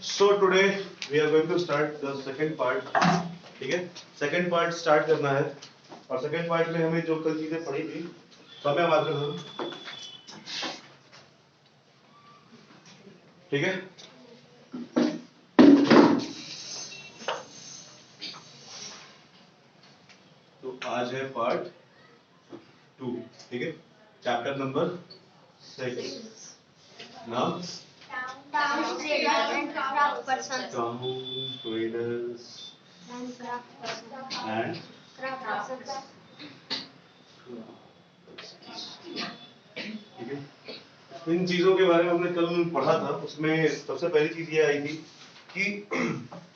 So today we are going to start the second part. ठीक है, second part start करना है और second part में हमें जो कल चीजें पढ़ी थी समय मार्कर, ठीक है। तो आज है पार्ट 2, ठीक है, चैप्टर नंबर 6। नाम Town traders and craft persons. Town traders And craft persons. and Craft persons. ठीक है। इन चीजों के बारे में हमने कल पढ़ा था। उसमें सबसे पहली चीज ये आई थी कि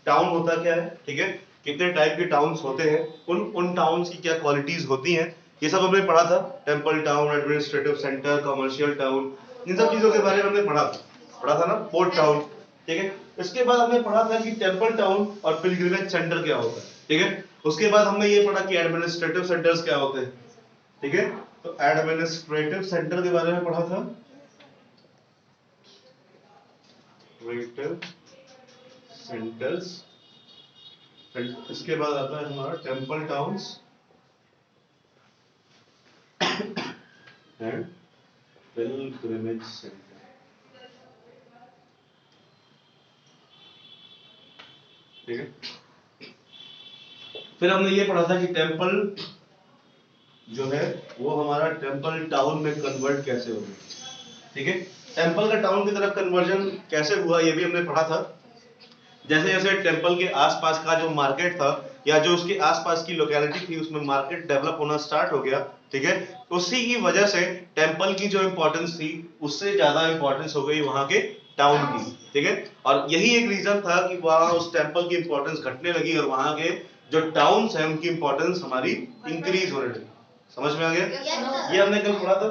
टाउन होता क्या है, ठीक है, कितने टाइप के टाउन्स होते हैं, उन टाउन्स की क्या क्वालिटीज होती हैं, ये सब हमने पढ़ा था। Temple town, administrative centre, commercial town, इन सब चीजों के बारे में हमने पढ़ा था ना। पोर्ट टाउन, ठीक है। इसके बाद हमने पढ़ा था कि टेम्पल टाउन और पिलग्रिमेज सेंटर क्या होता है, ठीक है। उसके बाद हमने ये पढ़ा कि एडमिनिस्ट्रेटिव सेंटर्स क्या होते हैं, ठीक है। तो एडमिनिस्ट्रेटिव सेंटर के बारे में पढ़ा था, एडमिनिस्ट्रेटिव सेंटर्स। इसके बाद आता है हमारा temple towns and pilgrimage centre, ठीक है। फिर हमने ये पढ़ा था कि टेम्पल जो है वो हमारा टेम्पल टाउन में कन्वर्ट कैसे होगा, ठीक है। टेम्पल का टाउन की तरफ कन्वर्जन कैसे हुआ ये भी हमने पढ़ा था। जैसे जैसे टेम्पल के आसपास का जो मार्केट था या जो उसके आसपास की लोकेलिटी थी उसमें मार्केट डेवलप होना स्टार्ट हो गया, ठीक है। उसी की वजह से टेम्पल की जो इंपॉर्टेंस थी उससे ज्यादा इंपॉर्टेंस हो गई वहां के टाउन की, ठीक है। और यही एक रीजन था कि वहां उस टेम्पल की इंपॉर्टेंस घटने लगी और वहां के जो टाउन्स हैं उनकी इंपॉर्टेंस हमारी इंक्रीज होने लगी। समझ में आ गया? ये हमने कल पढ़ा था,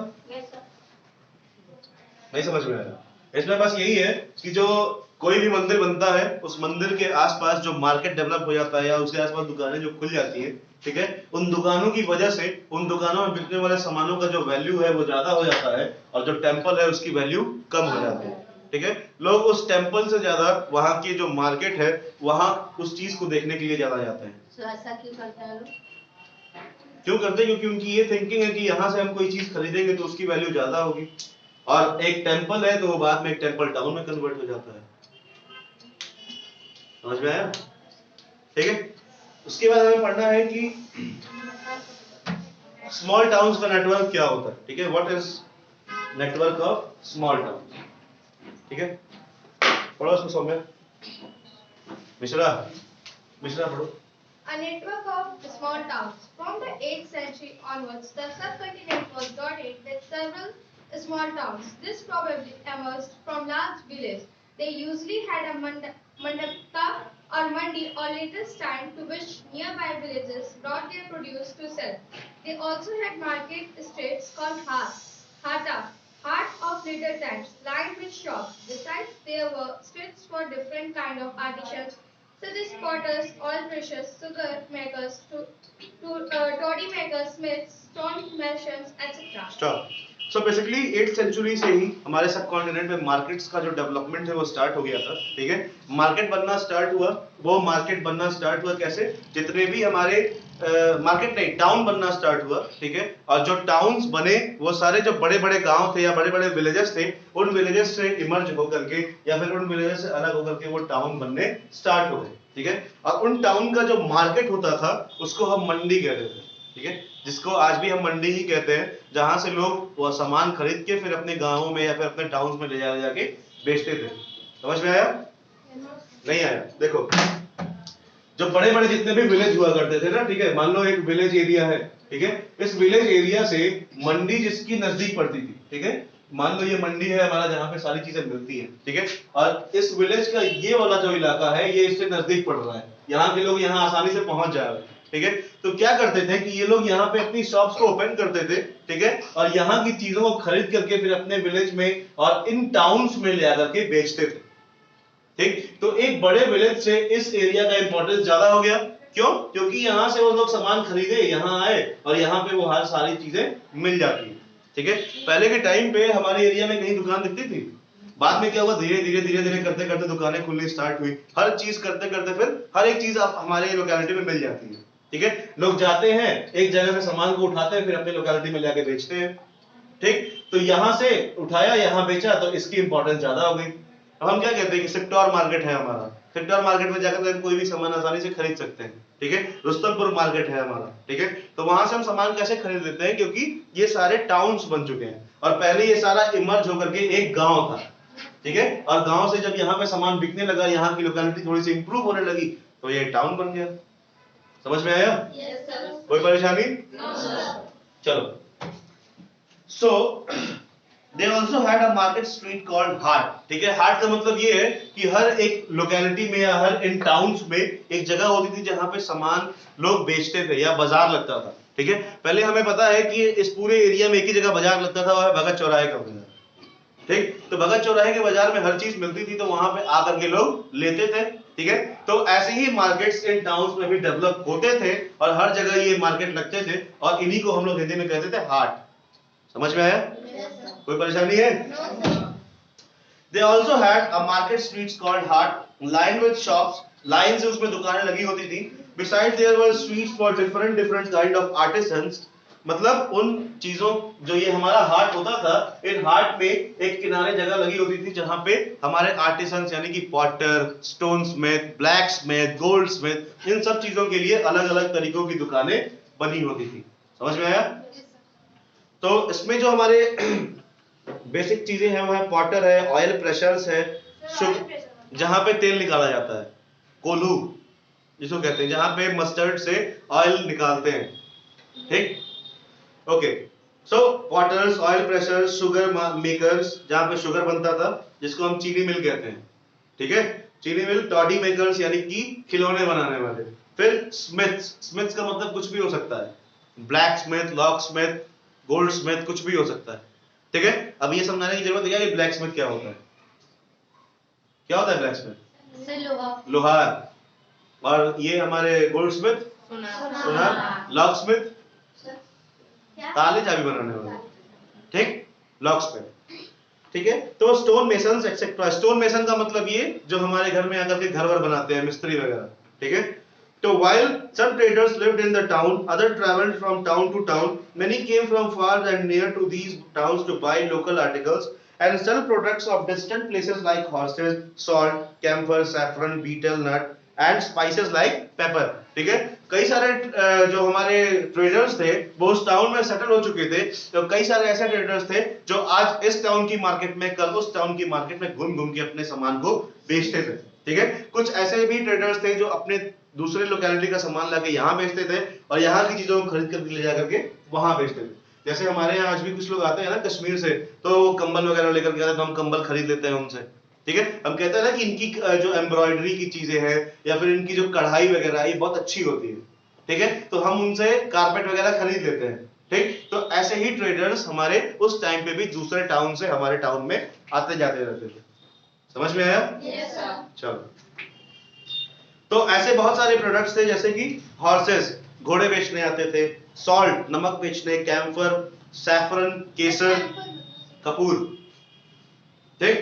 नहीं समझ में आया? इसमें बस यही है कि जो कोई भी मंदिर बनता है उस मंदिर के आसपास जो मार्केट डेवलप हो जाता है या उसके आसपास दुकानें जो खुल जाती है, ठीक है, उन दुकानों की वजह से उन दुकानों में बिकने वाले सामानों का जो वैल्यू है वो ज्यादा हो जाता है और जो टेम्पल है उसकी वैल्यू कम हो जाती है, ठीक है। लोग उस टेम्पल से ज्यादा वहां की जो मार्केट है वहां उस चीज को देखने के लिए ज्यादा जाते हैं। ऐसा क्यों करते हैं लोग? क्यों करते हैं? क्योंकि उनकी ये थिंकिंग है कि यहाँ से हम कोई चीज खरीदेंगे तो उसकी वैल्यू ज्यादा होगी और एक टेम्पल है तो वो बाद में एक टेम्पल टाउन में कन्वर्ट हो जाता है। समझ में आया? ठीक है। उसके बाद हमें पढ़ना है कि स्मॉल टाउन्स का नेटवर्क क्या होता है, ठीक है। What is network of small town, ठीक है। पढ़ो उसको सौम्य मिश्रा पढ़ो। A network of small towns. From the 8th century onwards, the subcontinent was dotted with several small towns. This probably emerged from large villages. They usually had a mandapa or mandi or later stand to which nearby villages brought their produce to sell. They also had market streets called hata, heart of later times, lined with shops. Besides, there were streets for different kind of artisans, such as potters, oil pressers, sugar makers, toddy makers, smiths, stone masons, etc. Stop. So basically 8th century से ही हमारे सब continent में markets का जो development है वो start हो गया था, ठीक है। मार्केट बनना स्टार्ट हुआ, वो मार्केट बनना स्टार्ट हुआ कैसे? जितने भी हमारे मार्केट नहीं टाउन बनना स्टार्ट हुआ, ठीक है। और जो टाउन्स बने वो सारे जो बड़े बड़े गांव थे या बड़े बड़े विलेजेस थे उन विलेजेस से इमर्ज होकर के या फिर उन विलेजेस से अलग होकर के वो टाउन बनने स्टार्ट हो गए, ठीक है। और उन टाउन का जो मार्केट होता था उसको हम मंडी कहते थे, ठीक है, जिसको आज भी हम मंडी ही कहते हैं, जहां से लोग वो सामान खरीद के फिर अपने गांवों में या फिर अपने टाउन्स में ले जाके बेचते थे। समझ में आया? नहीं आया? देखो जो बड़े बड़े जितने भी विलेज हुआ करते थे ना, ठीक है, मान लो एक विलेज एरिया है, ठीक है, इस विलेज एरिया से मंडी जिसकी नजदीक पड़ती थी, ठीक है, मान लो ये मंडी है हमारा जहाँ पे सारी चीजें मिलती हैं, ठीक है, और इस विलेज का ये वाला जो इलाका है ये इससे नजदीक पड़ रहा है, यहाँ के लोग यहाँ आसानी से पहुंच जा रहे हैं, ठीक है। तो क्या करते थे कि ये लोग यहाँ पे अपनी शॉप्स को ओपन करते थे, ठीक है, और यहाँ की चीजों को खरीद करके फिर अपने विलेज में और इन टाउन्स में ले आकर के बेचते थे, ठीक। तो एक बड़े विलेज से इस एरिया का इंपॉर्टेंस ज्यादा हो गया। क्यों? क्योंकि यहां से वो लोग सामान खरीदे, यहां आए और यहां पे वो हर सारी चीजें मिल जाती है, ठीक है। पहले के टाइम पे हमारे एरिया में कहीं दुकान दिखती थी? बाद में क्या हुआ, धीरे धीरे करते करते दुकानें खुलनी स्टार्ट हुई, हर चीज करते करते फिर हर एक चीज आप हमारे लोकेलिटी में मिल जाती है। ठीक है, लोग जाते हैं एक जगह से सामान को उठाते हैं, फिर अपने लोकेलिटी में जाके बेचते हैं। ठीक, तो यहां से उठाया यहां बेचा, तो इसकी इंपॉर्टेंस ज्यादा हो गई। अब हम क्या कहते हैं कि सेक्टर मार्केट है हमारा, सेक्टर मार्केट में जाकर कोई भी सामान आसानी से खरीद सकते हैं। ठीक है, रुस्तमपुर मार्केट है हमारा। ठीक है, तो वहां से हम सामान कैसे खरीद लेते हैं, क्योंकि ये सारे टाउन्स बन चुके हैं और पहले ये सारा इमर्ज होकर के एक गांव था। ठीक है, और गांव से जब यहाँ पे सामान बिकने लगा, यहाँ की लोकेलिटी थोड़ी सी इंप्रूव होने लगी, तो ये टाउन बन गया। समझ में आया? Yes, sir. कोई परेशानी? No, sir. चलो, so they also had a market street called हाट। ठीक है, हाट का मतलब ये है कि हर एक लोकेलिटी में या हर इन टाउन्स में एक जगह होती थी जहां पे सामान लोग बेचते थे या बाजार लगता था। ठीक है, पहले हमें पता है कि इस पूरे एरिया में एक ही जगह बाजार लगता था, वह है भगत चौराहे का बाजार। ठीक, तो भगत चौराहे के बाजार में हर चीज मिलती थी, तो वहां पे आकर के लोग लेते थे। ठीक है, तो ऐसे ही मार्केट्स इन टाउन्स में भी डेवलप होते थे और हर जगह ये मार्केट लगते थे, और इन्हीं को हम लोग हिंदी में कहते थे हाट। समझ में आया? कोई परेशानी है? No, sir. They also had a market streets called haat, lined with shops, line से उसमें दुकानें लगी होती थी। Besides there were streets for different kind of artisans, मतलब उन चीजों, जो ये हमारा हाट होता था, इन हाट में एक किनारे जगह लगी होती थी जहां पे हमारे आर्टिसंस यानी कि potter, stone smith, blacksmith, goldsmith, इन सब चीजों के लिए अलग अलग तरीकों की दुकानें बनी होती थी। समझ में आया? तो इसमें जो हमारे बेसिक चीजें हैं वो है पॉटर है, ऑयल प्रेशर्स है, जहां पे तेल निकाला जाता है, कोल्हू जिसको कहते हैं, जहां पे मस्टर्ड से ऑयल निकालते हैं। ठीक, okay, so potters, oil pressers, sugar makers, जहां पे शुगर बनता था, जिसको हम चीनी मिल कहते हैं। ठीक है, चीनी मिल, टॉडी मेकर्स यानी कि खिलौने बनाने वाले। फिर स्मिथ्स, स्मिथ्स का मतलब कुछ भी हो सकता है, black Smith, lock Smith, gold Smith, कुछ भी हो सकता है। ठीक है, अब ये समझाने की जरूरत है कि ब्लैक स्मिथ क्या होता है। क्या होता है ब्लैक स्मिथ? लोहार। और ये हमारे गोल्ड स्मिथ सुनार, लॉक स्मिथ ताले चाबी बनाने वाले। ठीक, लॉक स्मिथ। ठीक है, तो stone masons etcetera. Stone mason का मतलब ये जो हमारे घर में आकर के घर वर बनाते हैं, मिस्त्री वगैरह। ठीक है, तो while some traders lived in the town, others traveled from town to town. Many came from far and near to these towns to buy local articles and sell products of distant places like horses, salt, camphor, saffron, betel nut and spices like pepper. ठीक है, कई सारे जो हमारे traders थे वो उस town में सेटल हो चुके थे। तो कई सारे ऐसे ट्रेडर्स थे जो आज इस टाउन की मार्केट में, कल उस टाउन की मार्केट में घूम घूम के अपने सामान को बेचते थे। ठीक है, कुछ ऐसे भी ट्रेडर्स थे जो अपने दूसरे लोकेलिटी का सामान लाके यहाँ बेचते थे और यहाँ की चीजों को खरीद कर ले जा करके वहां बेचते थे। जैसे हमारे यहाँ आज भी कुछ लोग आते हैं ना कश्मीर से, तो वो कंबल वगैरह लेकर के आते हैं, तो हम कंबल खरीद लेते हैं उनसे। ठीक है, हम कहते हैं ना कि इनकी जो एम्ब्रॉयडरी की चीजें हैं या फिर इनकी जो कढ़ाई वगैरह है ये बहुत अच्छी होती है। ठीक है, तो हम उनसे कारपेट वगैरह खरीद लेते हैं। ठीक, तो ऐसे ही ट्रेडर्स हमारे उस टाइम पे भी दूसरे टाउन से हमारे टाउन में आते जाते रहते थे। समझ में आया? Yes, sir. चलो, तो ऐसे बहुत सारे प्रोडक्ट्स थे, जैसे कि हॉर्सेस, घोड़े बेचने आते थे, सॉल्ट, नमक बेचने, कैम्फर, सैफरन, केसर, कपूर। ठीक,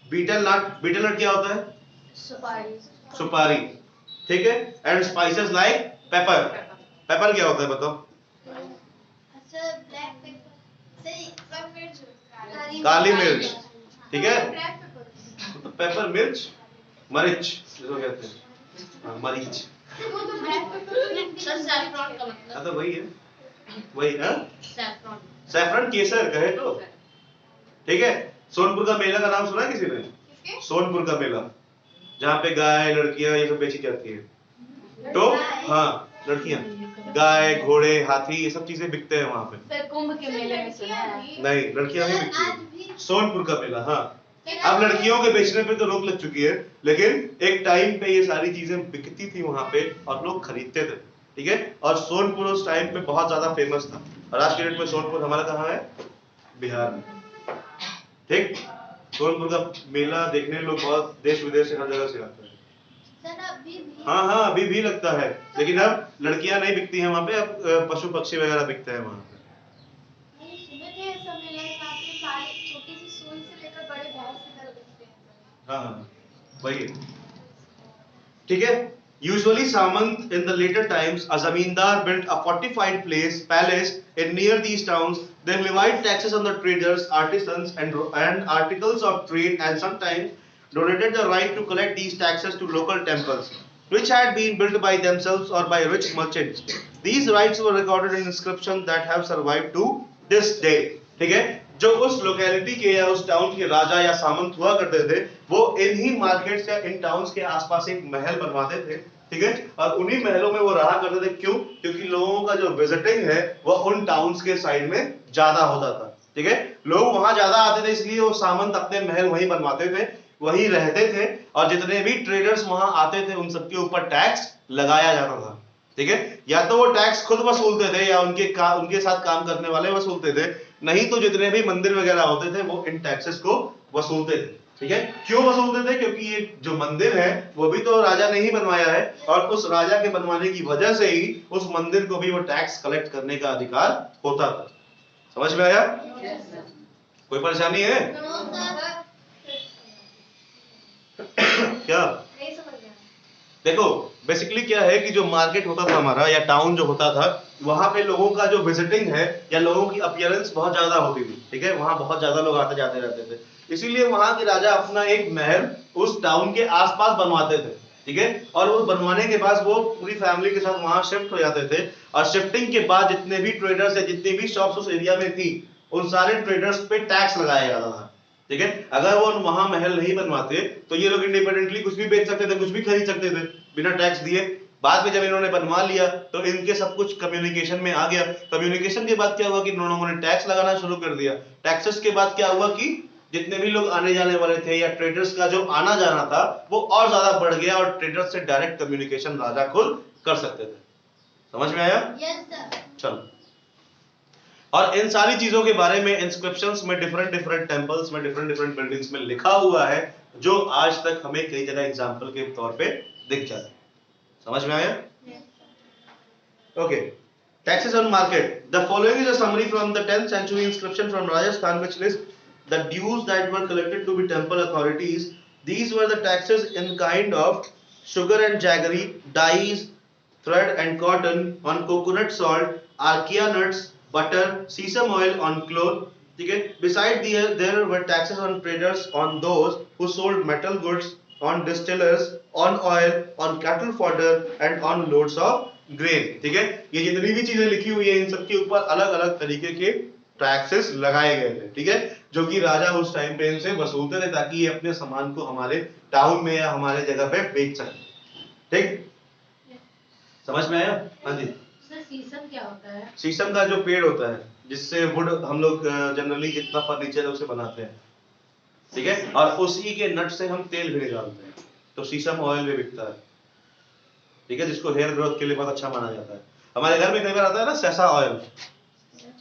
बीटल नट, बीटल नट क्या होता है? सुपारी। ठीक है, and spices like paper. Paper क्या होता है बताओ? काली मिर्च। ठीक है, तो पेपर, मिर्च, मरीच जिसको कहते हैं, मरीच। हाँ तो वही है, वही है सैफरन, केसर कहे तो। ठीक है, सोनपुर का मेला का नाम सुना है किसी ने? सोनपुर का मेला, जहाँ पे गाय, लड़कियां ये सब बेची जाती है। तो हाँ, लड़कियां, गाय, घोड़े, हाथी, ये सब चीजें बिकते हैं वहां पे। कुंभ के मेले में सुना है। नहीं, लड़कियां नहीं बिकती है। सोनपुर का मेला, हाँ। अब लड़कियों के बेचने पे तो रोक लग चुकी है, लेकिन एक टाइम पे ये सारी चीजें बिकती थी वहां पे और लोग खरीदते थे। ठीक है, और सोनपुर उस टाइम पे बहुत ज्यादा फेमस था। और आज के डेट में सोनपुर हमारा कहाँ है? बिहार में। ठीक, सोनपुर का मेला देखने लोग बहुत देश विदेश से हर जगह से आते हैं। हाँ हाँ, अभी भी लगता है, लेकिन अब लड़कियां नहीं बिकती हैं वहां पे, अब पशु पक्षी वगैरह बिकते हैं वहां पे। हाँ वही है, ठीक है। Usually Samant in the later times, a zamindar built a fortified palace in near these towns. They levied taxes on the traders, artisans, and articles of trade, and sometimes donated the right to collect these taxes to local temples, which had been built by themselves or by rich merchants. These rights were recorded in inscriptions that have survived to this day. ठीक है, जो उस locality के या उस town के राजा या सामंत हुआ करते थे, वो इन्हीं मार्केट्स या इन टाउन्स के आसपास एक महल बनवाते थे, ठीक है, और उन्हीं महलों में वो रहा करते थे। क्यों? क्योंकि लोगों का जो विजिटिंग है वो उन टाउन्स के साइड में ज्यादा होता था, ठीक है, लोग वहां ज्यादा आते थे, इसलिए वो सामंत अपने महल वहीं बनवाते थे, वहीं रहते थे, और जितने भी ट्रेडर्स वहां आते थे उन सबके ऊपर टैक्स लगाया जाता था, ठीक है। या तो वो टैक्स खुद वसूलते थे या उनके साथ काम करने वाले वसूलते थे, नहीं तो जितने भी मंदिर वगैरह होते थे वो इन टैक्सेस को वसूलते थे, ठीक है। क्यों वसूलते थे? क्योंकि ये जो मंदिर है वो भी तो राजा ने ही बनवाया है, और उस राजा के बनवाने की वजह से ही उस मंदिर को भी वो टैक्स कलेक्ट करने का अधिकार होता था। समझ में आया? कोई परेशानी है? क्या? नहीं समझ गया। देखो बेसिकली क्या है कि जो मार्केट होता था हमारा या टाउन जो होता था, वहां पे लोगों का जो विजिटिंग है या लोगों की अपीयरेंस बहुत ज्यादा होती थी, ठीक है, वहां बहुत ज्यादा लोग आते जाते रहते थे, इसीलिए वहां के राजा अपना एक महल उस टाउन के आसपास बनवाते थे, ठीक है, और वो बनवाने के बाद वो पूरी फैमिली के साथ वहां शिफ्ट हो जाते थे, और शिफ्टिंग के बाद जितने भी ट्रेडर्स या जितनी भी शॉप्स उस एरिया में थी उन सारे ट्रेडर्स पे टैक्स लगाया जाता था, ठीक है। अगर वो वहां महल नहीं बनवाते तो ये लोग इंडिपेंडेंटली कुछ भी बेच सकते थे, कुछ भी खरीद सकते थे बिना टैक्स दिए। बाद में जब इन्होंने बनवा लिया तो इनके सब कुछ कम्युनिकेशन में आ गया। कम्युनिकेशन के बाद क्या हुआ कि लोगों ने टैक्स लगाना शुरू कर दिया। टैक्सेस के बाद क्या हुआ कि जितने भी लोग आने जाने वाले थे या ट्रेडर्स का जो आना जाना था वो और ज्यादा बढ़ गया, और ट्रेडर्स से डायरेक्ट कम्युनिकेशन राजा खुद कर सकते थे। समझ में आया? Yes sir. चलो, और इन सारी चीजों के बारे में इंस्क्रिप्शंस में डिफरेंट डिफरेंट टेंपल्स में डिफरेंट डिफरेंट बिल्डिंग्स में लिखा हुआ है, जो आज तक हमें कई जगह एग्जांपल के तौर पे दिख जाता है। समझ में आया? Okay, taxes on market. The following is a summary from the 10th century inscription from Rajasthan which lists the dues that were collected to be temple authorities. These were the taxes in kind of sugar and jaggery, dyes, thread and cotton, on coconut salt, archaea nuts, butter, sesame oil, on cloth. ठीक है, beside there were taxes on traders, on those who sold metal goods, on distillers, on oil, on cattle fodder and on loads of grain. ठीक है, ये जितनी भी चीजें लिखी हुई है इन सब के ऊपर अलग अलग तरीके के टैक्सेस लगाए गए थे, ठीक है, जो कि राजा उस टाइम पे इनसे वसूलते थे ताकि ये अपने सामान को हमारे टाउन में या हमारे जगह पे बेच सके। ठीक, समझ में आया? हाँ जी। शीशम क्या होता है? शीशम का जो पेड़ होता है जिससे वुड हम लोग जनरली जितना फर्नीचर है उसे बनाते हैं, ठीक है, और उसी के नट से हम तेल भी निकालते हैं, तो शीशम ऑयल भी बिकता है, ठीक है, जिसको हेयर ग्रोथ के लिए बहुत अच्छा माना जाता है। हमारे घर में कई बार आता है ना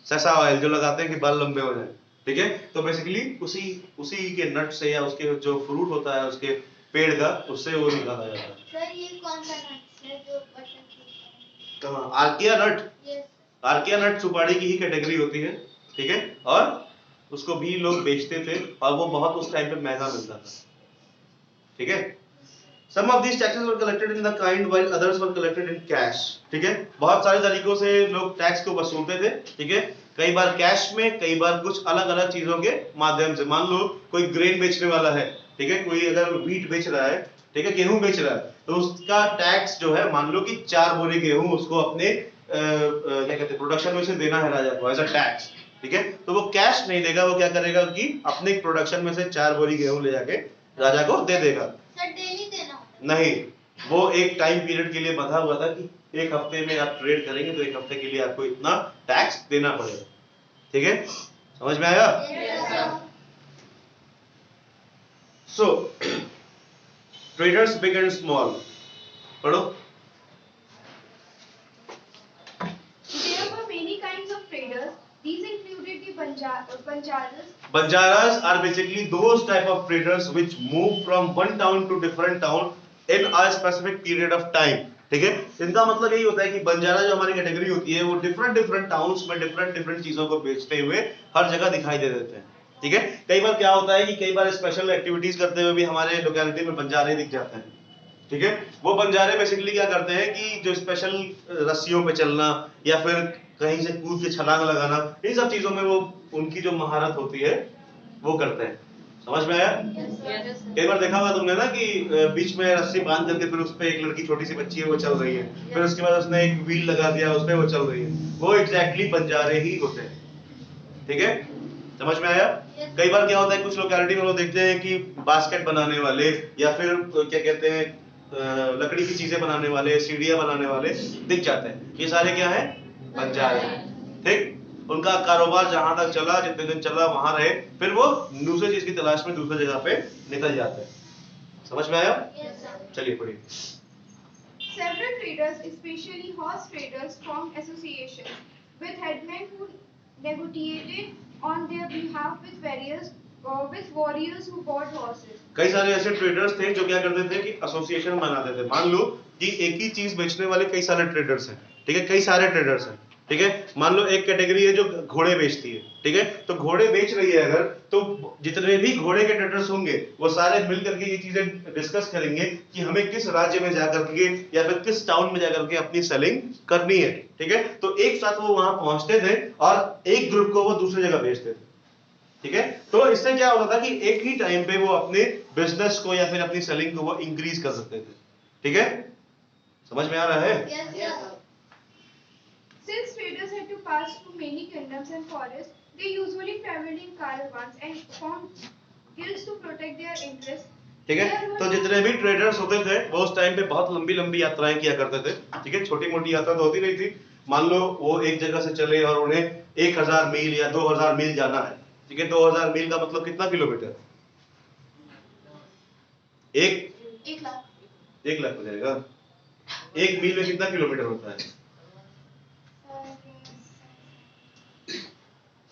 सेसा ऑयल जो लगाते हैं कि बाल लंबे हो जाए, ठीक है, तो बेसिकली उसी के नट से या उसके जो फ्रूट होता है उसके पेड़ का, उससे वो निकाला जाता है। सर ये कौन सा नट है जो बटन कहाँ? आर्किया नट। यस। आर्किया नट सुपारी की ही कैटेगरी होती है, ठीक है, और उसको भी लोग बेचते थे और वो बहुत उस टाइम पे महंगा मिलता था, ठीक है। Some of these taxes were collected in the kind while others were collected in cash, ठीक है, बहुत सारे तरीकों से लोग टैक्स को वसूलते थे, ठीक है, कई बार कैश में, कई बार कुछ अलग अलग चीजों के माध्यम से। मान लो कोई ग्रेन बेचने वाला है, ठीक है, कोई अगर व्हीट बेच रहा है, ठीक है, गेहूं बेच रहा है, तो उसका टैक्स जो है, मान लो कि 4 बोरी गेहूं उसको अपने क्या कहते हैं प्रोडक्शन में से देना है राजा को एज अ टैक्स, ठीक है, तो वो कैश नहीं देगा, वो क्या करेगा कि अपने प्रोडक्शन में से 4 बोरी गेहूं ले जाके राजा को दे देगा। सर डेली देना होता है? नहीं, वो एक टाइम पीरियड के लिए बंधा हुआ था कि एक हफ्ते में आप ट्रेड करेंगे तो एक हफ्ते के लिए आपको इतना टैक्स देना पड़ेगा, ठीक है, समझ में आया? सो ट्रेडर्स बिग एंड स्मॉल, पढ़ो। There were many kinds of traders. These included the Banjaras. Banjaras are basically those type of traders which move from one town to different town in a specific period of time, ठीक है। इनका मतलब यही होता है कि बंजारा जो हमारी कैटेगरी होती है वो डिफरेंट डिफरेंट टाउन्स में डिफरेंट डिफरेंट चीजों को बेचते हुए हर जगह दिखाई दे देते हैं, ठीक है। कई बार क्या होता है कि कई बार स्पेशल एक्टिविटीज करते हुए भी हमारे लोकेलिटी में बंजारे दिख जाते हैं, ठीक है। वो बंजारे बेसिकली क्या करते हैं कि जो स्पेशल रस्सियों पे चलना या फिर कहीं से कूद के छलांग लगाना, इन सब चीजों में वो उनकी जो महारत होती है वो करते हैं। समझ में आया? कई बार देखा होगा तुमने ना कि बीच में रस्सी बांध करके फिर उस पे एक लड़की छोटी सी बच्ची है वो चल रही है, फिर उसके बाद उसने एक व्हील लगा दिया उस पे वो चल रही है, वो एग्जैक्टली बंजारे ही होते हैं, ठीक है। समझ में आया? कई बार क्या होता है कुछ लोकेलिटी में लोग देखते हैं कि बास्केट बनाने वाले या फिर क्या कहते हैं लकड़ी की चीजें बनाने वाले, सीढ़ियां बनाने वाले दिख जाते हैं, ये सारे क्या है? बंजारे, ठीक। उनका कारोबार जहां तक चला, जितने दिन चला वहां रहे, फिर वो दूसरे चीज की तलाश में दूसरी जगह पे निकल जाते हैं। समझ में आया? चलिए पढ़िए। Several traders, especially horse traders, formed associations with headmen who negotiated on their behalf with warriors who bought horses. कई सारे ऐसे ट्रेडर्स थे जो क्या करते थे कि एसोसिएशन बनाते थे। मान लो कि एक ही चीज बेचने वाले कई सारे ट्रेडर्स हैं, ठीक है, कई सारे ट्रेडर्स हैं, ठीक है। मान लो एक कैटेगरी है जो घोड़े बेचती है, ठीक है, तो घोड़े बेच रही है अगर, तो जितने भी घोड़े के ट्रेडर्स होंगे वो सारे मिल करके ये चीजें डिस्कस करेंगे कि हमें किस राज्य में जाकर के या फिर किस टाउन में जाकर के अपनी सेलिंग करनी है, ठीक है। तो एक साथ वो वहां पहुंचते थे और एक ग्रुप को वो दूसरी जगह भेजते थे, ठीक है। तो इससे क्या होता था कि एक ही टाइम पे वो अपने बिजनेस को या फिर अपनी सेलिंग को वो इंक्रीज कर सकते थे, ठीक है। समझ में आ रहा है? Since traders had to pass through many kingdoms and forests, they usually traveled in caravans and formed guilds to protect their interests. ठीक है। तो जितने भी ट्रेडर्स होते थे वो उस टाइम पे बहुत लंबी लंबी यात्राएं किया करते थे, ठीक है। छोटी मोटी यात्रा तो होती नहीं थी। मान लो वो एक जगह से चले और उन्हें 1000 मील या 2000 मील जाना है, ठीक है। 2000 मील का मतलब कितना किलोमीटर? 1 लाख हो जाएगा। 1 मील में कितना किलोमीटर होता है?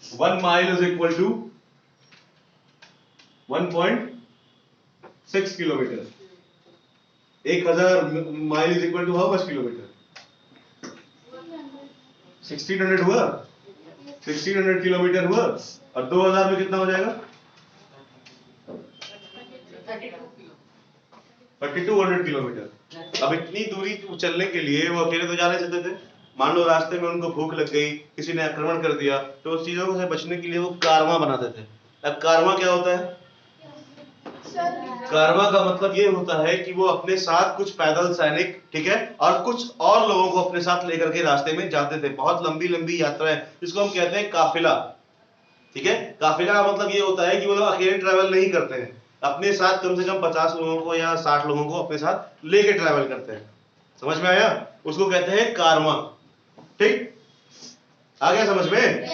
1 mile is equal to 1.6 kilometre. 1000 mile is equal to how much kilometre? 1600 हुआ, 1600 किलोमीटर हुआ। और 2000 में कितना हो जाएगा? 3200 किलोमीटर। अब इतनी दूरी चलने के लिए वो अकेले तो जा नहीं सकते थे। मान लो रास्ते में उनको भूख लग गई, किसी ने आक्रमण कर दिया, तो उस चीजों से बचने के लिए वो कारवां बनाते थे। अब कारवां क्या होता है? कारवां का मतलब ये होता है कि वो अपने साथ कुछ पैदल सैनिक, ठीक है, और कुछ और लोगों को अपने साथ लेकर के रास्ते में जाते थे। बहुत लंबी लंबी यात्राएं, जिसको हम कहते हैं काफिला, ठीक है। काफिला का मतलब ये होता है कि वो लोग अकेले ट्रैवल नहीं करते हैं, अपने साथ कम से कम 50 लोगों को या 60 लोगों को अपने साथ लेके ट्रैवल करते हैं। समझ में आया? उसको कहते हैं कारवां, ठीक। आ गया समझ में?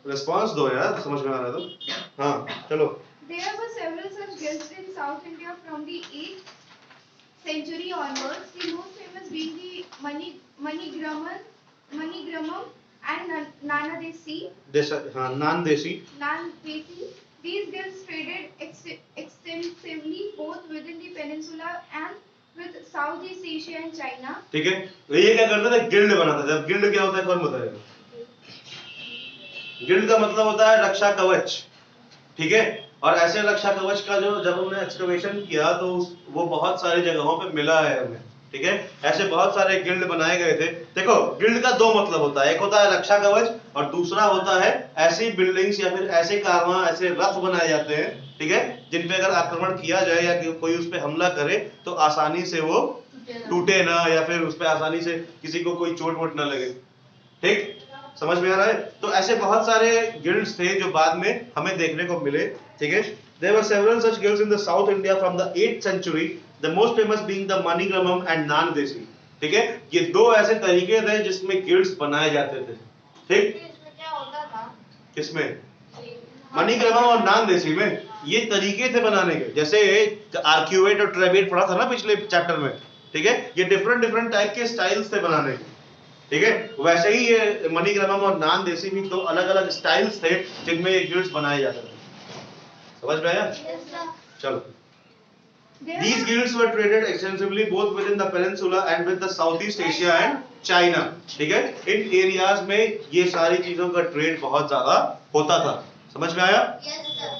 रिस्पॉन्स दो यार, समझ में आ रहा है तो। हाँ चलो। There were several such guilds in South India from the 8th century onwards, the most famous being the Manigramam and Nanadesi. Nandesi. These guilds traded extensively both within the peninsula and with Southeast Asia and China. ठीक है। तो ये क्या करते थे? Guild बनाते थे। अब गिल्ड क्या होता है कौन बताएगा? गिल्ड का मतलब होता है रक्षा कवच, ठीक है। और ऐसे रक्षा कवच का जो जब हमने एक्सकवेशन किया तो वो बहुत सारी जगहों पे मिला है हमें, ठीक है। ऐसे बहुत सारे गिल्ड बनाए गए थे। देखो गिल्ड का दो मतलब होता है, एक होता है रक्षा कवच और दूसरा होता है ऐसी बिल्डिंग्स या फिर ऐसे कारवां, ऐसे रथ बनाए जाते हैं, ठीक है, जिन पे अगर आक्रमण किया जाए या कोई उस पे हमला करे तो आसानी से वो टूटे ना, या फिर उस पे आसानी से किसी को कोई चोट वोट ना लगे, ठीक। समझ में आ रहा है? तो ऐसे बहुत सारे गिल्ड्स थे जो बाद में हमें देखने को मिले, ठीक है। There were several such guilds in the South India from the 8th century, the most famous being the Manigramam and Nandesi, ठीक है। ये दो ऐसे तरीके थे जिसमें गिल्ड्स बनाए जाते थे, ठीक। इसमें क्या होता था? किसमें? मणिग्रामम और नानदेसी में ये तरीके थे बनाने के। जैसे आर्क्यूवेट और ट्रेबेट पढ़ा था ना पिछले चैप्टर में, ठीक है। ये डिफरेंट टाइप के स्टाइल्स थे बनाने के, ठीक है। वैसे ही ये मणिग्रामम और नानदेसी भी दो अलग अलग स्टाइल्स थे जिनमें ये गिल्ड्स बनाए जाते थे। समझ में आया? चलो। These guilds were traded extensively both within the peninsula and with the Southeast Asia and China, ठीक है। इन एरियाज में ये सारी चीजों का ट्रेड बहुत ज्यादा होता था। समझ में आया? Yes, sir.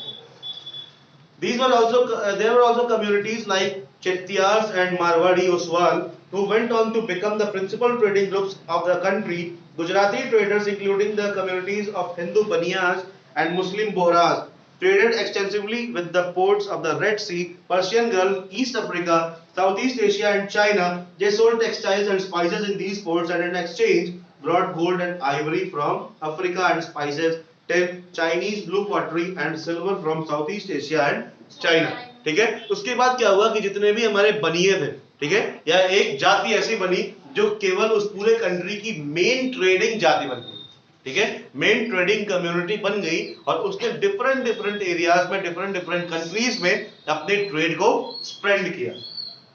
These were also there were also communities like Chettiars and Marwadi Oswal who went on to become the principal trading groups of the country. Gujarati traders, including the communities of Hindu Baniyas and Muslim Bohras, traded extensively with the ports of the Red Sea, Persian Gulf, East Africa, Southeast Asia and China. They sold textiles and spices in these ports and in exchange brought gold and ivory from Africa and spices, Chinese blue pottery and silver from Southeast Asia and China. ठीक है, उसके बाद क्या हुआ कि जितने भी हमारे बनिए थे, ठीक है, या एक जाति ऐसी बनी जो केवल उस पूरे कंट्री की मेन ट्रेडिंग जाति बन गई, ठीक है, मेन ट्रेडिंग कम्युनिटी बन गई और उसने डिफरेंट एरियाज में डिफरेंट कंट्रीज में अपने ट्रेड को स्प्रेड किया,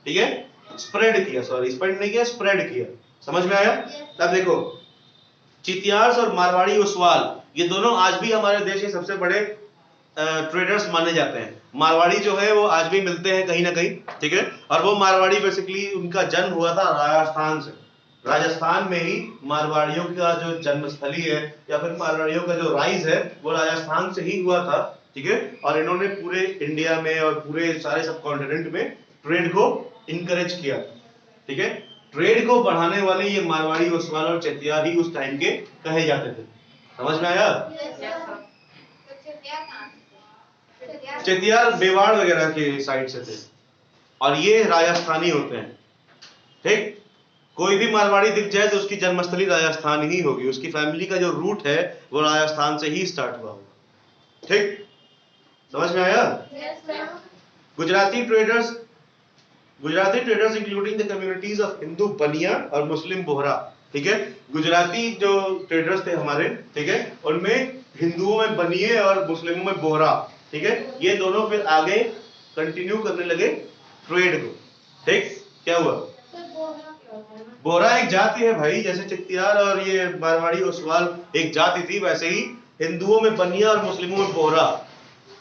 ठीक है, स्प्रेड किया, सॉरी स्प्रेड नहीं किया, स्प्रेड किया। समझ में आया? तब देखो चितियार्स और मारवाड़ी ओसवाल ये दोनों आज भी हमारे देश के सबसे बड़े ट्रेडर्स माने जाते हैं। मारवाड़ी जो है वो आज भी मिलते हैं कहीं ना कहीं, ठीक है, और वो मारवाड़ी बेसिकली उनका जन्म हुआ था राजस्थान से। राजस्थान में ही मारवाड़ियों का जो जन्मस्थली है या फिर मारवाड़ियों का जो राइज है वो राजस्थान से ही हुआ था, ठीक है, और इन्होंने पूरे इंडिया में और पूरे सारे सब कॉन्टिनेंट में ट्रेड को इनकरेज किया, ठीक है। ट्रेड को बढ़ाने वाले ये मारवाड़ी ओसवाल और चेतियार ही उस टाइम के कहे जाते थे। समझ में आया? चेतियार मेवाड़ वगैरह के साइड से थे और ये राजस्थानी होते हैं, ठीक। कोई भी मारवाड़ी दिख जाए तो उसकी जन्मस्थली राजस्थान ही होगी, उसकी फैमिली का जो रूट है वो राजस्थान से ही स्टार्ट हुआ होगा, ठीक। समझ में आया? Gujarati traders including the communities of Hindu बनिया और मुस्लिम बोहरा, ठीक है। गुजराती जो ट्रेडर्स थे हमारे, ठीक है, उनमें हिंदुओं में बनिए और मुस्लिमों में बोहरा, ठीक है, ये दोनों फिर आगे कंटिन्यू करने लगे ट्रेड को, ठीक। क्या हुआ? बोहरा एक जाति है भाई, जैसे चित्तियार और ये मारवाड़ी ओसवाल एक जाति थी, वैसे ही हिंदुओं में बनिया और मुस्लिमों में बोहरा,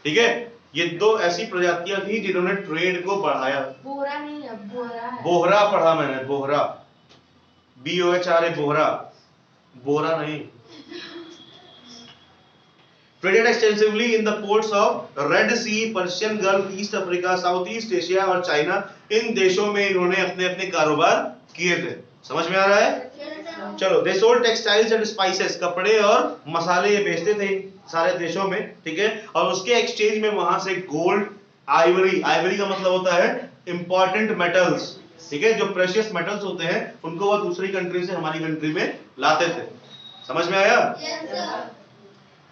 ठीक है। ये दो ऐसी प्रजातियां थी जिन्होंने ट्रेड को बढ़ाया। बोहरा नहीं है, बोहरा है। बोहरा पढ़ा मैंने, बोहरा, BOHRA, बोहरा, बोहरा नहीं। Traded extensively in the ports of Red Sea, Persian Gulf, East Africa, Southeast Asia और चाइना, इन देशों में इन्होंने अपने अपने कारोबार किए थे। समझ में आ रहा है? चलो, they sold textiles and spices, कपड़े और मसाले ये बेचते थे सारे देशों में, ठीक है, और उसके एक्सचेंज में वहां से गोल्ड, आइवरी का मतलब होता है इंपॉर्टेंट मेटल्स, ठीक है, जो प्रेशियस मेटल्स होते हैं उनको वो दूसरी कंट्री से हमारी कंट्री में लाते थे। समझ में आया?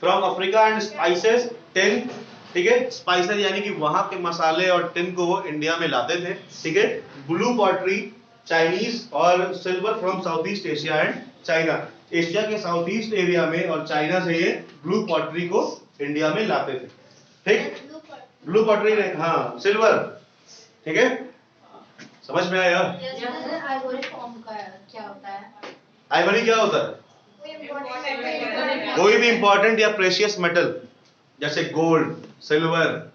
From Africa and spices, tin, ठीक है, स्पाइसेस यानी कि वहां के मसाले और टिन को वो इंडिया में लाते थे, ठीक है। ब्लू पॉटरी, चाइनीज और silver from south east Asia and China, Asia के साउथ ईस्ट एरिया में और चाइना से ये ब्लू पॉटरी को इंडिया में लाते थे, ठीक। ब्लू पॉटरी ने, हाँ, सिल्वर, ठीक है। समझ में आया? आइवरी फॉर्म का क्या होता है? आइवरी क्या होता है? कोई भी इंपॉर्टेंट या प्रेशियस मेटल, जैसे गोल्ड, सिल्वर,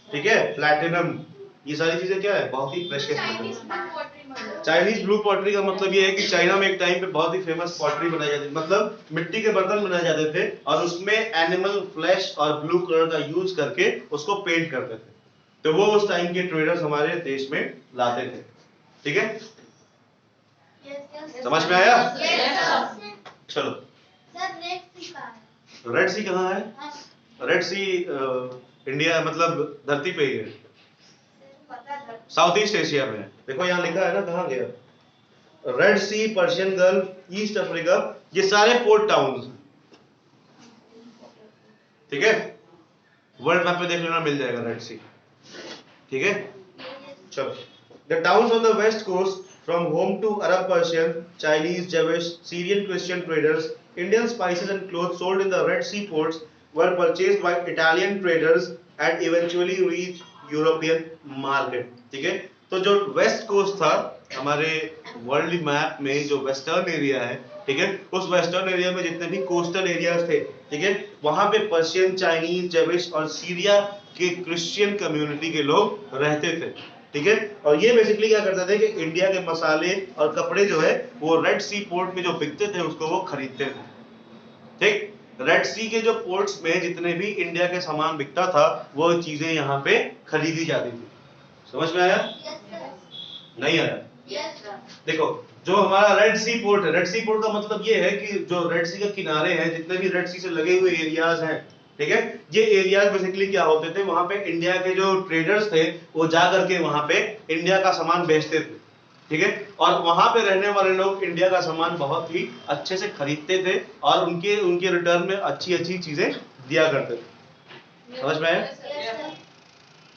ठीक है, प्लैटिनम, ये सारी चीजें क्या है? बहुत ही precious metal. Chinese blue pottery का मतलब ये है कि चाइना में एक टाइम पे बहुत ही फेमस पॉटरी बनाई जाती थी, मतलब मिट्टी के बर्तन बनाए जाते थे और उसमें एनिमल फ्लैश और ब्लू कलर का यूज करके उसको पेंट करते थे, तो वो उस टाइम के ट्रेडर्स हमारे देश में लाते थे, ठीक है। समझ में आया? चलो, रेड सी कहाँ है? रेड सी इंडिया, मतलब धरती पे ही है, साउथ ईस्ट एशिया में। देखो यहाँ लिखा है ना, कहाँ गया? रेड सी, पर्शियन गल्फ, ईस्ट अफ्रीका, ये सारे पोर्ट टाउन्स, ठीक है। वर्ल्ड मैप पे देख लेना, मिल जाएगा रेड सी, ठीक है। चलो, the towns on the west coast from home to Arab, Persian, Chinese, Jewish, Syrian Christian traders, Indian spices and clothes sold in the Red Sea ports were purchased by Italian traders and eventually reached European market, ठीक है। तो जो west coast था हमारे world map में, जो western area है, ठीक है, उस वेस्टर्न एरिया में जितने भी कोस्टल एरियाज थे, ठीक है, वहां पे पर्शियन, चाइनीज, जेविश और सीरिया के क्रिश्चियन कम्युनिटी के लोग रहते थे, ठीक है। और ये बेसिकली क्या करते थे कि इंडिया के मसाले और कपड़े जो है वो रेड सी पोर्ट में जो बिकते थे उसको वो खरीदते थे, ठीक। रेड सी के जो पोर्ट्स में जितने भी इंडिया के सामान बिकता था वो चीजें यहाँ पे खरीदी जाती थी। समझ में आया? नहीं आया? देखो जो हमारा रेड सी पोर्ट है, रेड सी पोर्ट का मतलब ये है कि जो रेड सी के किनारे हैं, जितने भी रेड सी से लगे हुए एरियाज हैं, ठीक है, ये एरियाज बेसिकली क्या होते थे, वहां पे इंडिया के जो ट्रेडर्स थे वो जा करके वहां पे इंडिया का सामान बेचते थे, ठीक है, और वहां पे रहने वाले लोग इंडिया का सामान बहुत ही अच्छे से खरीदते थे और उनके रिटर्न में अच्छी अच्छी चीजें दिया करते थे। समझ में आया?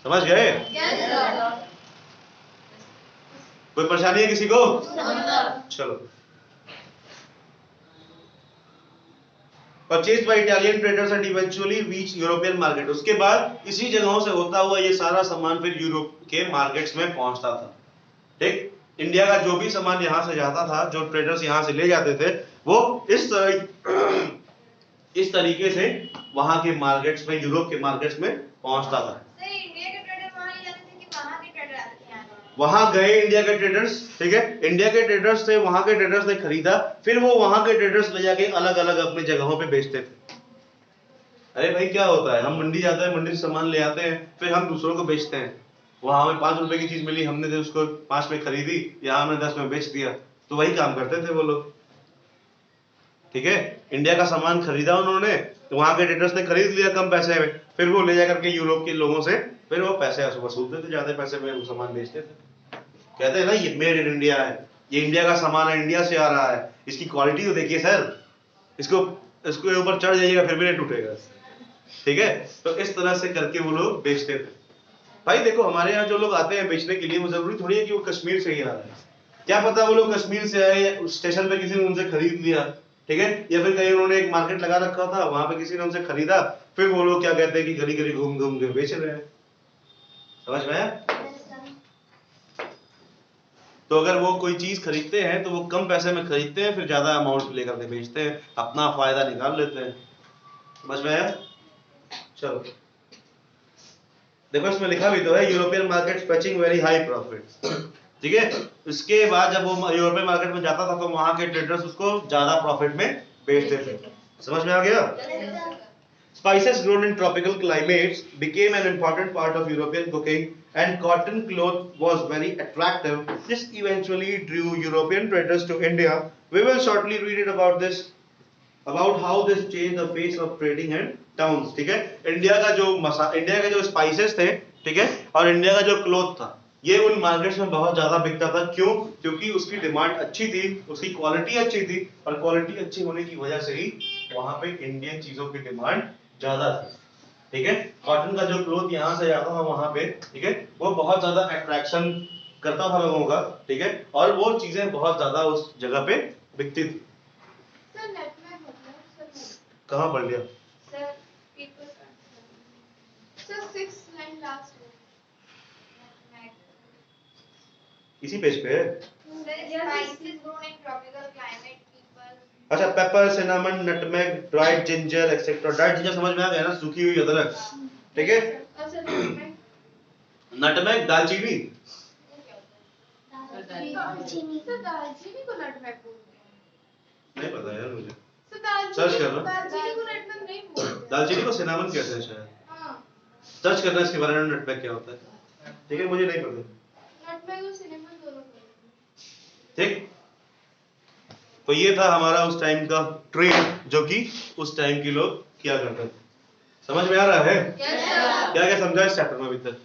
समझ गए? कोई परेशानी है किसी को? चलो। Purchase by Italian traders and eventually reach European market. उसके बाद इसी जगहों से होता हुआ ये सारा सामान फिर यूरोप के मार्केट्स में पहुंचता था। ठीक, इंडिया का जो भी सामान यहां से जाता था, जो ट्रेडर्स यहां से ले जाते थे, वो इस तरीके से वहां के मार्केट्स में, यूरोप के मार्केट्स में पहुंचता था। इंडिया के ट्रेडर वहां ले जाते थे कि वहां के ट्रेडर आते थे यहाँ? वहां गए इंडिया के ट्रेडर्स, ठीक है, इंडिया के ट्रेडर्स थे, वहां के ट्रेडर्स ने खरीदा, फिर वो वहां के ट्रेडर्स ले जाके अलग अलग अपनी जगहों पे बेचते थे। अरे भाई क्या होता है, हम मंडी जाते हैं, मंडी से सामान ले आते हैं, फिर हम दूसरों को बेचते हैं। वहां हमें 5 रुपए की चीज मिली, हमने तो उसको 5 में खरीदी, यहाँ हमने 10 में बेच दिया, तो वही काम करते थे वो लोग। ठीक है, इंडिया का सामान खरीदा उन्होंने, तो वहां के ट्रेडर्स ने खरीद लिया कम पैसे में, फिर वो ले जाकर के यूरोप के लोगों से फिर वो पैसे वसूलते थे, ज्यादा पैसे में वो सामान बेचते थे। कहते हैं ना ये मेड इन इंडिया है, ये इंडिया का सामान है, इंडिया से आ रहा है, इसकी क्वालिटी तो देखिए सर, इसको ऊपर चढ़ जाइएगा फिर भी नहीं टूटेगा। ठीक है, तो इस तरह से करके वो लोग बेचते थे। भाई देखो हमारे यहाँ जो लोग आते हैं बेचने के लिए, वो जरूरी थोड़ी है कि वो कश्मीर से ही आ रहे हैं, क्या पता वो लोग कश्मीर से आए, स्टेशन पे किसी ने उनसे खरीद लिया, ठीक है, या फिर कहीं उन्होंने एक मार्केट लगा रखा था, वहां पे किसी ने उनसे खरीदा, फिर वो लोग क्या कहते हैं कि गली गली घूम घूम के बेच रहे हैं। समझ में आया? तो अगर वो कोई चीज खरीदते हैं तो वो कम पैसे में खरीदते हैं, फिर ज्यादा अमाउंट लेकर के बेचते हैं, अपना फायदा निकाल लेते हैं। समझ में आया? चलो देखो इसमें लिखा भी तो है, European market fetching very high profit. ठीक है, इसके बाद जब वो यूरोपियन मार्केट में जाता था तो वहां के ट्रेडर्स उसको ज्यादा प्रॉफिट में बेचते थे। समझ में आ गया? Spices grown in tropical climates became an important part of European cooking, and cotton cloth was very attractive. This eventually drew European traders to India. We will shortly read it about this, about how this changed the face of trading and towns. ठीक है, India के जो spices थे, ठीक है, और India का जो क्लोथ था, ये उन मार्केट्स में बहुत ज्यादा बिकता था। क्यों? क्योंकि उसकी डिमांड अच्छी थी, उसकी क्वालिटी अच्छी थी, और क्वालिटी अच्छी होने की वजह से ही वहां पे इंडियन चीजों की डिमांड ज्यादा थी। ठीक है, कॉटन का जो क्लोथ यहाँ से जाता था वहां पे, ठीक है, वो बहुत ज्यादा अट्रैक्शन करता था लोगों का, ठीक है, और वो चीजें बहुत ज्यादा उस जगह पे बिकती थी। सर नेट में मतलब सर कहाँ पढ़ लिया? Sir people sir 6 line last इसी पेज पे है। Spices grown in tropical climate, people. अच्छा, paper, cinnamon, nutmeg, dried ginger etcetera. Dried ginger समझ में आ गया ना, सूखी हुई अदरक, ठीक है। नटमेग दालचीनी, दालचीनी। सर दालचीनी को नटमेग बोलते हैं। नहीं पता यार मुझे, सर सर्च कर लो। दालचीनी को नटमेग नहीं बोलते। दालचीनी को सिनेमन कहते हैं शायद, हाँ, सर्च करना इसके बारे में, नटमेग क्या होता है, ठीक है, मुझे नहीं पता। नटमेग और सिनेमन दोनों बोलते हैं। ठीक, तो ये था हमारा उस टाइम का ट्रेड, जो कि उस टाइम के लोग किया करते थे। समझ में आ रहा है? Yes sir. क्या क्या समझा इस चैप्टर में अभी तक?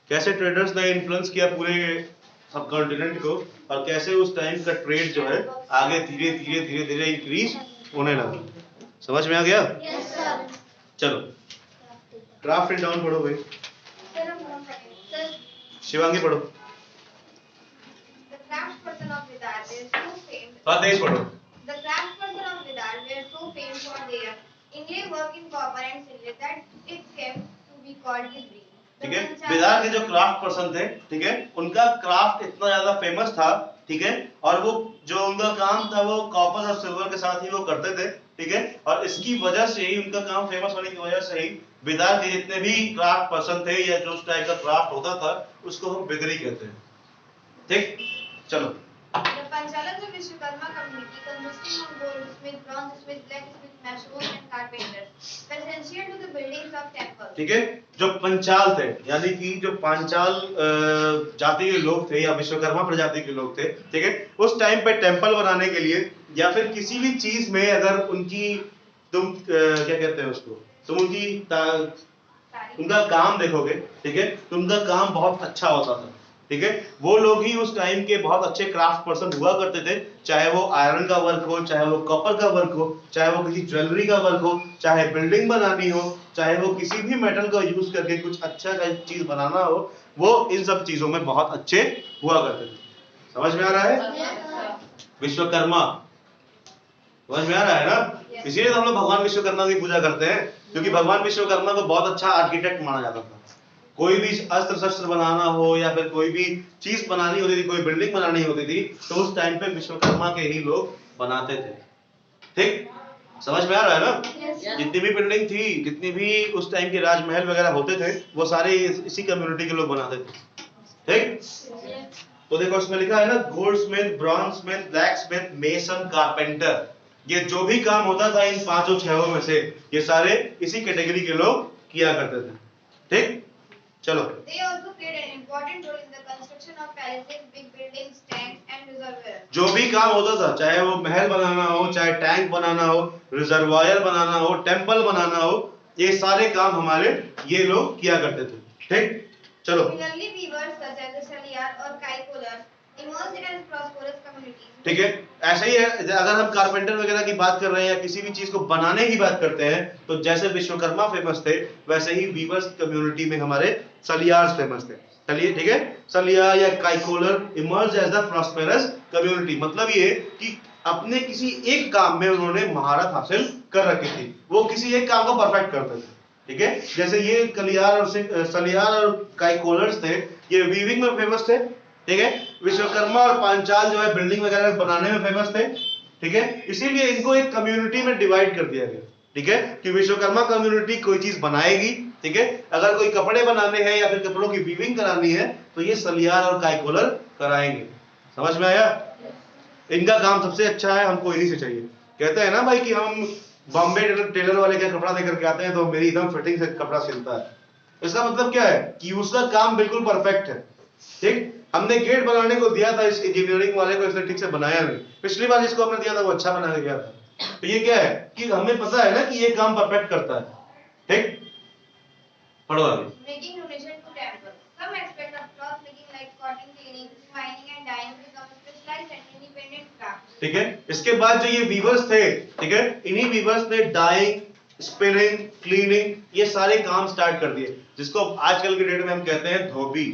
कैसे ट्रेडर्स ने इन्फ्लुएंस किया पूरे सब कॉन्टिनेंट को, और कैसे उस टाइम का ट्रेड जो है आगे धीरे धीरे धीरे धीरे इंक्रीज होने लगा। समझ में आ गया? Yes sir. चलो क्राफ्ट एंड डाउन पढ़ो भाई। सर हम कौन पढ़ेंगे? सर शिवांगी पढ़ो। the craftsperson of Vidar were so famed. तेज पढ़ो। The craftsperson of Vidar were so famed for their inlay work in copper and silver that it came to be called Vidri. ठीक है, बिहार के जो craft person थे, ठीक है, उनका craft इतना ज्यादा फेमस था, ठीक है, और वो जो उनका काम था वो कॉपर और सिल्वर के साथ ही वो करते थे, ठीक है, और इसकी वजह से ही, उनका काम फेमस होने की वजह से ही बिहार के जितने भी क्राफ्ट पर्सन थे या जो उस टाइप का क्राफ्ट होता था उसको हम बिदरी कहते हैं। ठीक, चलो The Panchalas of Vishwakarma community consisting of goldsmith, bronzesmith, blacksmith, masons and carpenters were essential to the buildings of temples. ठीक है, जो पंचाल थे यानी कि जो पांचाल जाति के लोग थे या विश्वकर्मा प्रजाति के लोग थे, ठीक है, उस टाइम पे टेंपल बनाने के लिए या फिर किसी भी चीज में अगर उनकी तुम क्या कहते हैं उसको, तुम उनका काम देखोगे, ठीक है, तो उनका काम बहुत अच्छा होता था, ठीक है। वो लोग ही उस टाइम के बहुत अच्छे क्राफ्ट पर्सन हुआ करते थे, चाहे वो आयरन का वर्क हो, चाहे वो कॉपर का वर्क हो, चाहे वो किसी ज्वेलरी का वर्क हो, चाहे बिल्डिंग बनानी हो, चाहे वो किसी भी मेटल का यूज करके कुछ अच्छा चीज बनाना हो, वो इन सब चीजों में बहुत अच्छे हुआ करते थे। समझ में आ रहा है? विश्वकर्मा समझ में आ रहा है ना? इसीलिए तो हम लोग भगवान विश्वकर्मा की पूजा करते हैं, क्योंकि भगवान विश्वकर्मा को बहुत अच्छा आर्किटेक्ट माना जाता था। कोई भी अस्त्र शस्त्र बनाना हो या फिर कोई भी चीज बनानी होती थी, कोई बिल्डिंग बनानी होती थी, तो उस टाइम पे विश्वकर्मा के ही लोग बनाते थे। ठीक, समझ में आ रहा है ना? जितनी भी बिल्डिंग थी, जितनी भी उस टाइम के राजमहल वगैरह होते थे, वो सारे इसी कम्युनिटी के लोग बनाते थे। ठीक, तो देखो इसमें लिखा है ना, गोल्डस्मिथ, ब्रॉन्जस्मिथ, ब्लैकस्मिथ, मेसन, कारपेंटर, ये जो भी काम होता था इन पांचों छहों में से, ये सारे इसी कैटेगरी के लोग किया करते थे। ठीक, चलो। They also played an important role in the construction of palaces, big buildings, tanks and reservoirs. जो भी काम होता था, चाहे वो महल बनाना हो, चाहे टैंक बनाना हो, रिजर्वायर बनाना हो, टेंपल बनाना हो, ये सारे काम हमारे ये लोग किया करते थे। ठीक, चलो। Similarly, weavers such as the Saliyar or Kaikolars emerged as prosperous communities. ठीक है, ऐसा ही है। अगर हम कारपेंटर वगैरह की बात कर रहे हैं या किसी भी चीज को बनाने की बात करते हैं, तो जैसे विश्वकर्मा फेमस थे, वैसे ही वीवर्स कम्युनिटी में हमारे सलियार्स फेमस थे। चलिए, ठीक है, सलियार या Kaikolar emerge as the prosperous community, मतलब ये कि अपने किसी एक काम में उन्होंने महारत हासिल कर रखी थी, वो किसी एक काम को परफेक्ट करते थे। ठीक है, जैसे ये कलियार और सलियार और काइकोलर्स थे, ये वीविंग में फेमस थे। ठीक है, विश्वकर्मा और पांचाल जो है बिल्डिंग वगैरह बनाने में फेमस थे। ठीक है, इसीलिए इनको एक कम्युनिटी में डिवाइड कर दिया गया। ठीक है, कि विश्वकर्मा कम्युनिटी कोई चीज बनाएगी, ठीक है, अगर कोई कपड़े बनाने हैं या फिर कपड़ों की वीविंग करानी है, तो ये सलियार और काइकोलर कराएंगे। समझ में आया? इनका काम सबसे अच्छा है, हमको इन्हीं से चाहिए। कहते हैं ना भाई कि हम बॉम्बे टेलर वाले का कपड़ा लेकर के आते हैं तो मेरी एकदम फिटिंग से कपड़ा सिलता है। इसका मतलब क्या है कि उसका काम बिल्कुल परफेक्ट है। ठीक, हमने गेट बनाने को दिया था इस इंजीनियरिंग वाले को, इसने ठीक से बनाया नहीं। पिछली बार जिसको हमने दिया था वो अच्छा बना के गया था। तो ये क्या है कि हमें पता है ना कि ये काम परफेक्ट करता है। ठीक, पढ़ो आगे। Making donation to temples. Some aspect of cloth making like cotton cleaning, mining and dyeing become specialized and independent crafts. ठीक है, इसके बाद जो ये वीवर्स थे, ठीक है, इन्हीं वीवर्स ने डाइंग, स्पिनिंग, क्लीनिंग, ये सारे काम स्टार्ट कर दिए, जिसको आजकल के डेट में हम कहते हैं धोबी।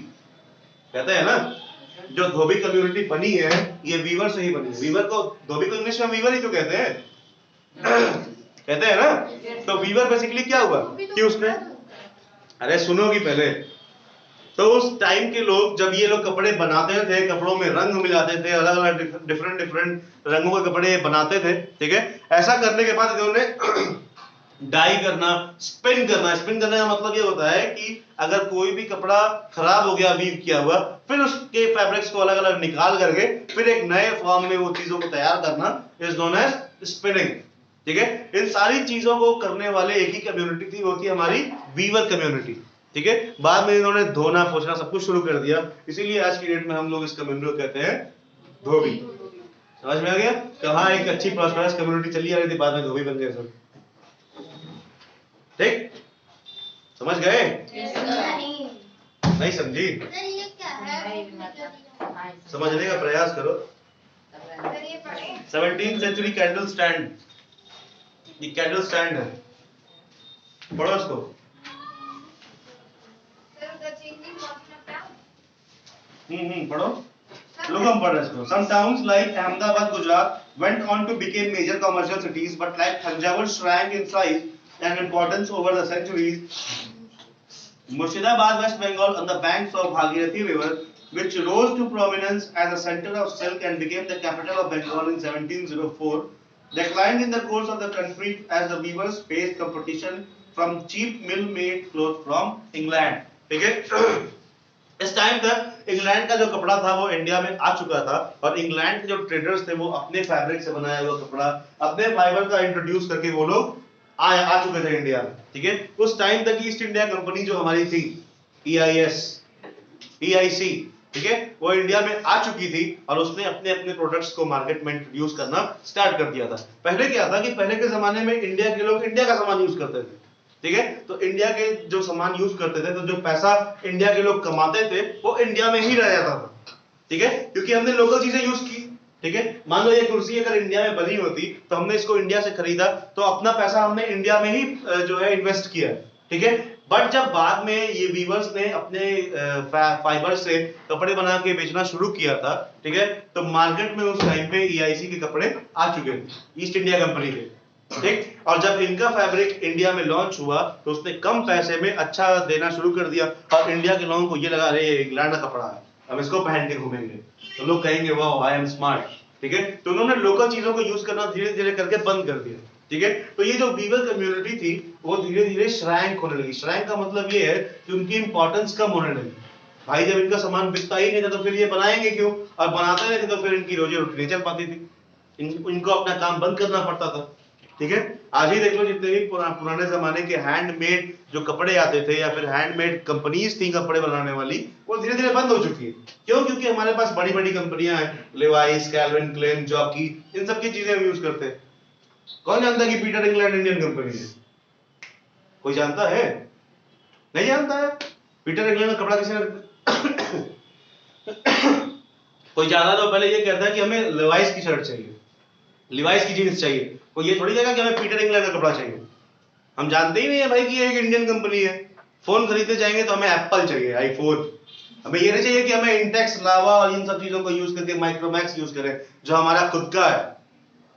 कहते हैं ना, जो धोबी कम्युनिटी बनी है ये वीवर से ही बनी है। वीवर को, धोबी को इंग्लिश में वीवर ही तो कहते हैं कहते हैं ना। तो वीवर बेसिकली क्या हुआ कि उसने, अरे सुनोगी पहले, तो उस टाइम के लोग जब ये लोग कपड़े बनाते थे, कपड़ों में रंग मिलाते थे, अलग अलग डिफरेंट रंगों के कपड़े बनाते थे। ठीक है, ऐसा करने के बाद इन्होंने डाई करना, स्पिन करना। स्पिन करने का मतलब ये होता है कि अगर कोई भी कपड़ा खराब हो गया वीव किया हुआ, फिर उसके फैब्रिक्स को अलग अलग निकाल करके फिर एक नए फॉर्म में वो चीजों को तैयार करना इज नोन एज स्पिनिंग। ठीक है, इन सारी चीजों को करने वाले एक ही कम्युनिटी थी, वो थी हमारी वीवर कम्युनिटी। ठीक है, बाद में इन्होंने धोना पोछना सब कुछ शुरू कर दिया, इसीलिए आज की डेट में हम लोग इस कम्युनिटी को कहते हैं धोबी। समझ में आ गया? कहाँ एक अच्छी प्रॉस्पेरस कम्युनिटी चली आ रही थी, बाद में धोबी बन गए सब। ठीक, समझ गए? नहीं समझी? ये क्या है? समझने का प्रयास करो। 17th सेंचुरी कैंडल स्टैंड, ये कैंडल स्टैंड है, पढ़ो इसको। पढ़ो, लोग हम पढ़ रहे हैं इसको। Some towns like Ahmedabad, Gujarat went on to become major commercial cities, but like Thanjavur shrank in size and importance over the centuries. Murshidabad, West Bengal, on the banks of Bhagirathi River, which rose to prominence as a center of silk and became the capital of Bengal in 1704, declined in the course of the country as the weavers faced competition from cheap mill-made clothes from England. ठीक है, इस time तक England का जो कपड़ा था वो India में आ चुका था और इंग्लैंड के जो ट्रेडर्स थे वो अपने फैब्रिक से बनाया हुआ कपड़ा, अपने फाइबर का इंट्रोड्यूस करके वो लोग आ चुके थे इंडिया में, ठीक है। उस टाइम तक ईस्ट इंडिया कंपनी जो हमारी थी, EIS, EIC, ठीक है, वो इंडिया में आ चुकी थी और उसने अपने अपने प्रोडक्ट्स को मार्केट में इंट्रोड्यूस करना स्टार्ट कर दिया था। पहले क्या था कि पहले के जमाने में इंडिया के लोग इंडिया का सामान यूज करते थे, ठीक है, तो इंडिया के जो सामान यूज करते थे तो जो पैसा इंडिया के लोग कमाते थे वो इंडिया में ही रह जाता था, ठीक है, क्योंकि हमने लोकल चीजें यूज की, ठीक है। मान लो ये कुर्सी अगर इंडिया में बनी होती तो हमने इसको इंडिया से खरीदा तो अपना पैसा हमने इंडिया में ही जो है इन्वेस्ट किया, ठीक है। बट जब बाद में ये वीवर्स ने अपने फाइबर से कपड़े बना के बेचना शुरू किया था, ठीक है, तो मार्केट में उस टाइम पे EIC के कपड़े आ चुके थे ईस्ट इंडिया कंपनी के, ठीक। और जब इनका फैब्रिक इंडिया में लॉन्च हुआ तो उसने कम पैसे में अच्छा देना शुरू कर दिया और इंडिया के लोगों को ये लगा अरे इंग्लैंड का कपड़ा है, अब इसको पहन के घूमेंगे तो लोग कहेंगे वाह आई एम स्मार्ट, ठीक है। तो उन्होंने लोकल चीजों को यूज करना धीरे धीरे करके बंद कर दिया, ठीक है। तो ये जो वीवर कम्युनिटी थी वो धीरे धीरे श्रैंक होने लगी। श्रैंक का मतलब ये है कि उनकी इंपॉर्टेंस कम होने लगी। भाई जब इनका सामान बिकता ही नहीं था तो फिर ये बनाएंगे क्यों, और बनाते नहीं थे तो फिर इनकी रोजी रोटी नहीं चल पाती थी, इनको अपना काम बंद करना पड़ता था, ठीक है। आज ही देख लो जितने भी पुराने जमाने के हैंडमेड जो कपड़े आते थे या फिर हैंडमेड कंपनीज थी कपड़े बनाने वाली, वो धीरे धीरे बंद हो चुकी है। क्यों? क्योंकि हमारे पास बड़ी बड़ी कंपनियां हैं, लेवाइस, कैल्विन क्लेन, जॉकी, इन सब की चीजें हम यूज करते हैं। कौन जानता है कि पीटर इंग्लैंड इंडियन कंपनी है? कोई जानता है? नहीं जानता है। पीटर इंग्लैंड का कपड़ा किसी कोई ज्यादा तो पहले ये कहता है कि हमें लेवाइस की शर्ट चाहिए, लिवाइस की जींस चाहिए, कोई ये थोड़ी कहेगा कि हमें पीटर इंग्लैंड का कपड़ा चाहिए। हम जानते ही नहीं है भाई कि ये एक इंडियन कंपनी है। फोन खरीदने जाएंगे तो हमें एप्पल चाहिए, आईफोन। हमें ये नहीं चाहिए कि हमें इंटेक्स, लावा और इन सब चीजों को यूज करके माइक्रोमैक्स यूज करें जो हमारा खुद का है,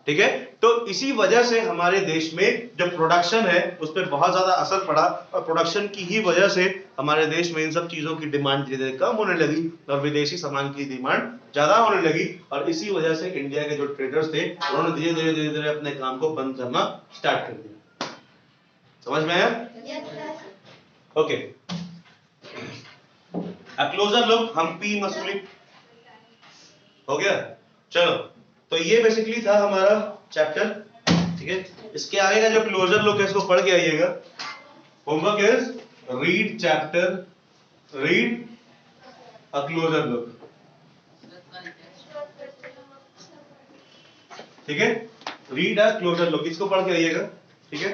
ठीक है। तो इसी वजह से हमारे देश में जो प्रोडक्शन है उस पर बहुत ज्यादा असर पड़ा और प्रोडक्शन की ही वजह से हमारे देश में इन सब चीजों की डिमांड धीरे धीरे कम होने लगी और विदेशी सामान की डिमांड ज्यादा होने लगी। और इसी वजह से इंडिया के जो ट्रेडर्स थे उन्होंने धीरे धीरे अपने काम को बंद करना स्टार्ट कर दिया। समझ में आया? ओके, अ क्लोजर लुक हम्पी मसूरी हो गया। चलो, तो ये बेसिकली था हमारा चैप्टर, ठीक है। इसके आगे का जो क्लोजर लुक है इसको पढ़ के आइएगा। Homework is read chapter, read a closure look, ठीक है। रीड अ क्लोजर लुक, इसको पढ़ के आइएगा, ठीक है।